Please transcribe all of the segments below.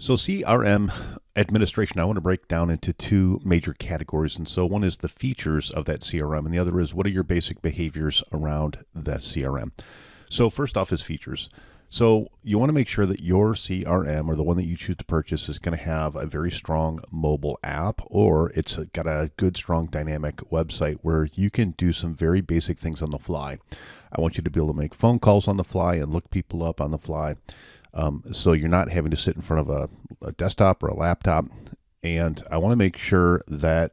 So CRM administration, I want to break down into two major categories. And so one is the features of that CRM, and the other is what are your basic behaviors around that CRM. So first off is features. So you want to make sure that your CRM or the one that you choose to purchase is going to have a very strong mobile app, or it's got a good, strong, dynamic website where you can do some very basic things on the fly. I want you to be able to make phone calls on the fly and look people up on the fly. So you're not having to sit in front of a desktop or a laptop. And I want to make sure that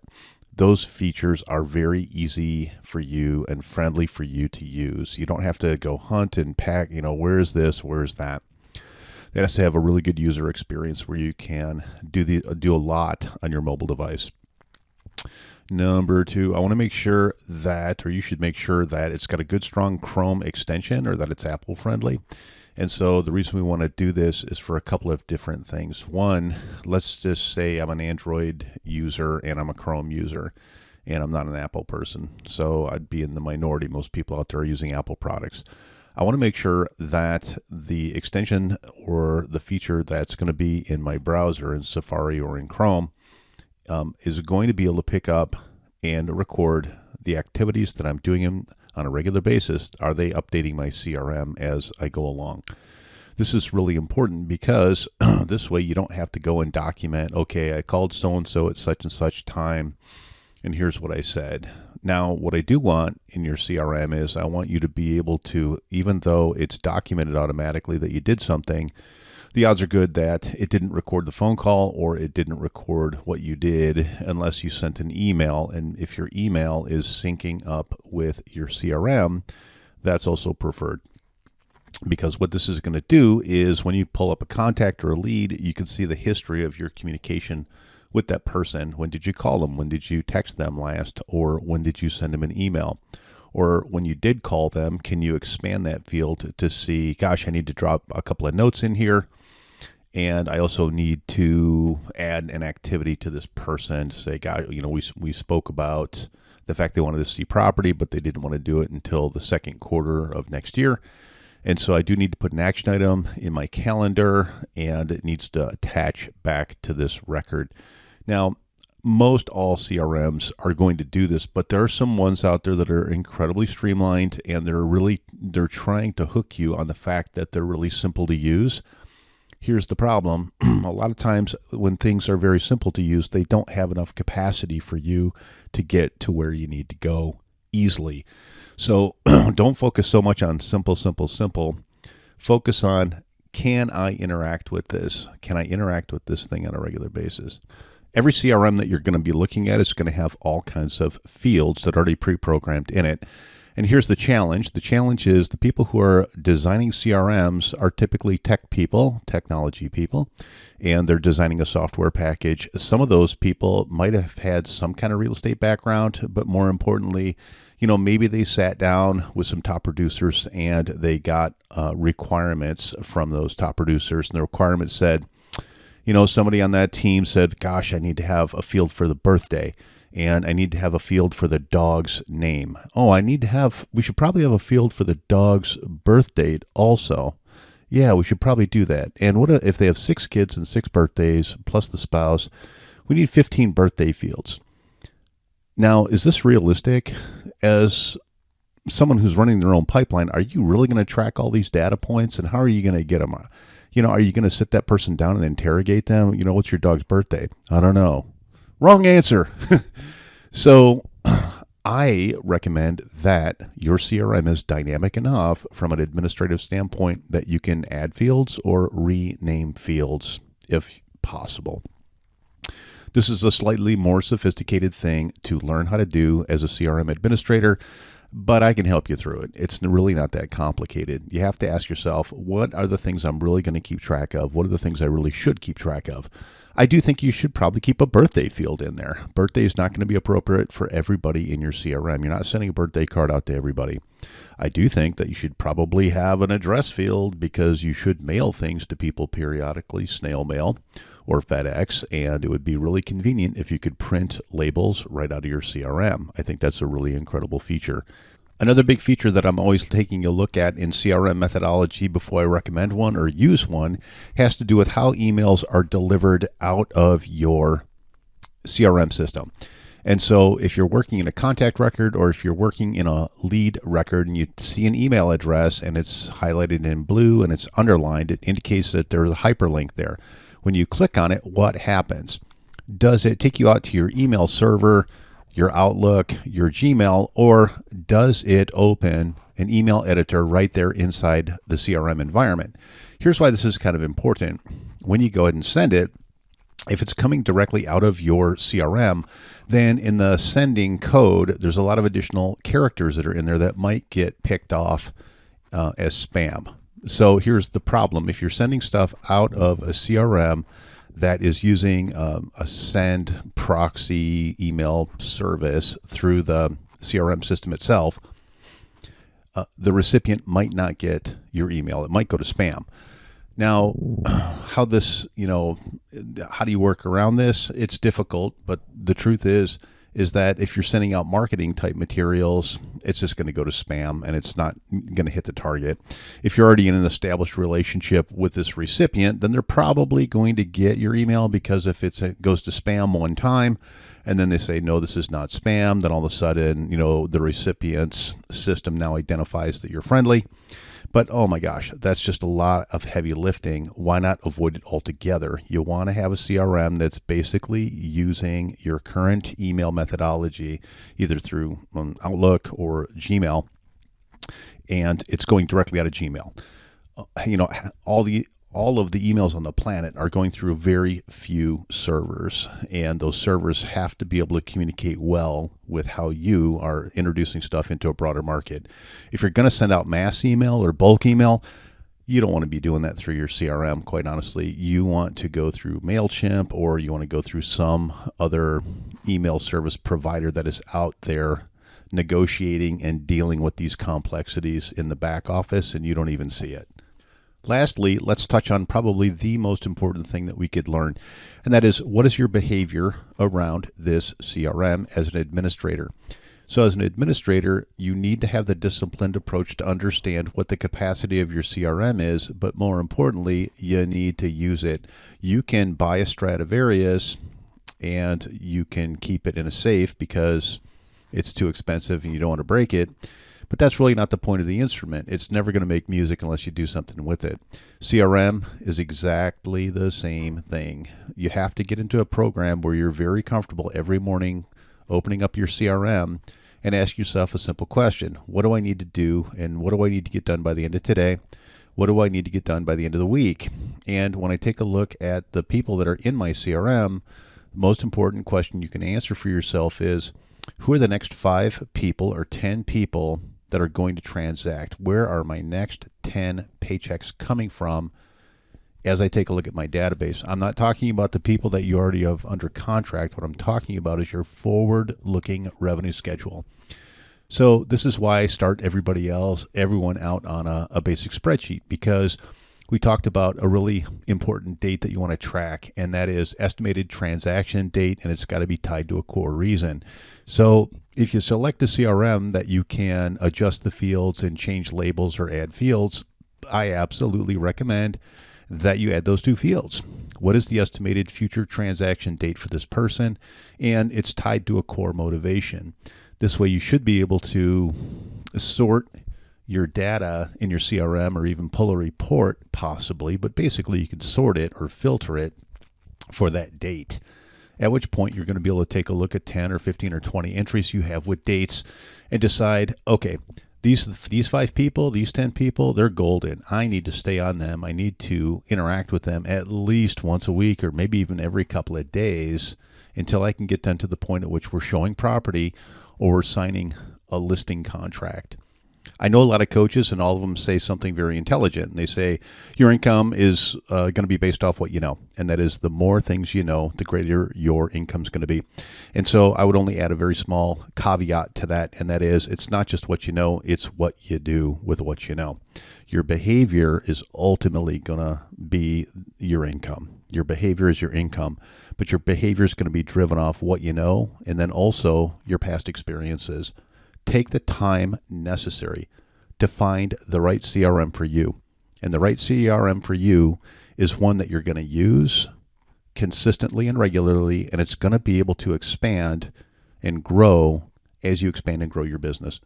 those features are very easy for you and friendly for you to use. You don't have to go hunt and pack, where is this, where is that. It has to have a really good user experience where you can do a lot on your mobile device. Number two, I want to make sure that, or you should make sure that it's got a good, strong Chrome extension or that it's Apple friendly. And so the reason we want to do this is for a couple of different things. One, let's just say I'm an Android user and I'm a Chrome user and I'm not an Apple person. So I'd be in the minority. Most people out there are using Apple products. I want to make sure that the extension or the feature that's going to be in my browser in Safari or in Chrome is going to be able to pick up and record the activities that I'm doing on a regular basis. Are they updating my CRM as I go along? This is really important because this way you don't have to go and document, okay, I called so-and-so at such and such time, and here's what I said. Now, what I do want in your CRM is I want you to be able to, even though it's documented automatically that you did something, the odds are good that it didn't record the phone call or it didn't record what you did unless you sent an email. And if your email is syncing up with your CRM, that's also preferred. Because what this is going to do is when you pull up a contact or a lead, you can see the history of your communication with that person. When did you call them? When did you text them last? Or when did you send them an email? Or when you did call them, can you expand that field to see, gosh, I need to drop a couple of notes in here. And I also need to add an activity to this person to say, God, we spoke about the fact they wanted to see property, but they didn't want to do it until the second quarter of next year. And so I do need to put an action item in my calendar, and it needs to attach back to this record. Now, most all CRMs are going to do this, but there are some ones out there that are incredibly streamlined, and they're trying to hook you on the fact that they're really simple to use. Here's the problem. A lot of times when things are very simple to use, they don't have enough capacity for you to get to where you need to go easily. So don't focus so much on simple. Focus on, can I interact with this? Can I interact with this thing on a regular basis? Every CRM that you're going to be looking at is going to have all kinds of fields that are already pre-programmed in it. And here's the challenge. The challenge is the people who are designing CRMs are typically tech people, technology people, and they're designing a software package. Some of those people might have had some kind of real estate background, but more importantly, maybe they sat down with some top producers and they got requirements from those top producers. And the requirements said, somebody on that team said, gosh, I need to have a field for the birthday. And I need to have a field for the dog's name. Oh, we should probably have a field for the dog's birth date also. Yeah, we should probably do that. And what if they have 6 kids and 6 birthdays plus the spouse? We need 15 birthday fields. Now, is this realistic? As someone who's running their own pipeline, are you really going to track all these data points? And how are you going to get them? Are you going to sit that person down and interrogate them? What's your dog's birthday? I don't know. Wrong answer. So I recommend that your CRM is dynamic enough from an administrative standpoint that you can add fields or rename fields if possible. This is a slightly more sophisticated thing to learn how to do as a CRM administrator, but I can help you through it. It's really not that complicated. You have to ask yourself, what are the things I'm really going to keep track of? What are the things I really should keep track of? I do think you should probably keep a birthday field in there. Birthday is not going to be appropriate for everybody in your CRM. You're not sending a birthday card out to everybody. I do think that you should probably have an address field because you should mail things to people periodically, snail mail or FedEx, and it would be really convenient if you could print labels right out of your CRM. I think that's a really incredible feature. Another big feature that I'm always taking a look at in CRM methodology before I recommend one or use one has to do with how emails are delivered out of your CRM system. And so if you're working in a contact record or if you're working in a lead record and you see an email address and it's highlighted in blue and it's underlined, it indicates that there's a hyperlink there. When you click on it, what happens? Does it take you out to your email server, your Outlook, your Gmail, or does it open an email editor right there inside the CRM environment? Here's why this is kind of important. When you go ahead and send it, if it's coming directly out of your CRM, then in the sending code, there's a lot of additional characters that are in there that might get picked off as spam. So here's the problem. If you're sending stuff out of a CRM that is using a send proxy email service through the CRM system itself, the recipient might not get your email. It might go to spam. Now, how do you work around this? It's difficult, but the truth is that if you're sending out marketing type materials, it's just going to go to spam and it's not going to hit the target. If you're already in an established relationship with this recipient, then they're probably going to get your email, because if it goes to spam one time and then they say, no, this is not spam, then all of a sudden, the recipient's system now identifies that you're friendly. But oh my gosh, that's just a lot of heavy lifting. Why not avoid it altogether? You want to have a CRM that's basically using your current email methodology, either through Outlook or Gmail, and it's going directly out of Gmail. All of the emails on the planet are going through very few servers, and those servers have to be able to communicate well with how you are introducing stuff into a broader market. If you're going to send out mass email or bulk email, you don't want to be doing that through your CRM, quite honestly. You want to go through MailChimp, or you want to go through some other email service provider that is out there negotiating and dealing with these complexities in the back office, and you don't even see it. Lastly, let's touch on probably the most important thing that we could learn, and that is, what is your behavior around this CRM as an administrator? So as an administrator, you need to have the disciplined approach to understand what the capacity of your CRM is, but more importantly, you need to use it. You can buy a Stradivarius and you can keep it in a safe because it's too expensive and you don't want to break it. But that's really not the point of the instrument. It's never going to make music unless you do something with it. CRM is exactly the same thing. You have to get into a program where you're very comfortable every morning opening up your CRM and ask yourself a simple question. What do I need to do, and what do I need to get done by the end of today? What do I need to get done by the end of the week? And when I take a look at the people that are in my CRM, the most important question you can answer for yourself is, who are the next 5 people or 10 people that are going to transact? Where are my next 10 paychecks coming from as I take a look at my database? I'm not talking about the people that you already have under contract. What I'm talking about is your forward-looking revenue schedule. So this is why I start everyone out on a basic spreadsheet, because we talked about a really important date that you want to track, and that is estimated transaction date, and it's got to be tied to a core reason. So if you select a CRM that you can adjust the fields and change labels or add fields, I absolutely recommend that you add those 2 fields. What is the estimated future transaction date for this person? And it's tied to a core motivation. This way you should be able to sort your data in your CRM, or even pull a report possibly, but basically you can sort it or filter it for that date, at which point you're going to be able to take a look at 10 or 15 or 20 entries you have with dates and decide, okay, these 5 people, these 10 people, they're golden. I need to stay on them. I need to interact with them at least once a week, or maybe even every couple of days, until I can get them to the point at which we're showing property or we're signing a listing contract. I know a lot of coaches, and all of them say something very intelligent. They say your income is going to be based off what you know, and that is, the more things you know, the greater your income is going to be. And so I would only add a very small caveat to that, and that is, it's not just what you know, it's what you do with what you know. Your behavior is ultimately going to be your income. Your behavior is your income, but your behavior is going to be driven off what you know, and then also your past experiences. take the time necessary to find the right CRM for you. And the right CRM for you is one that you're going to use consistently and regularly, and it's going to be able to expand and grow as you expand and grow your business.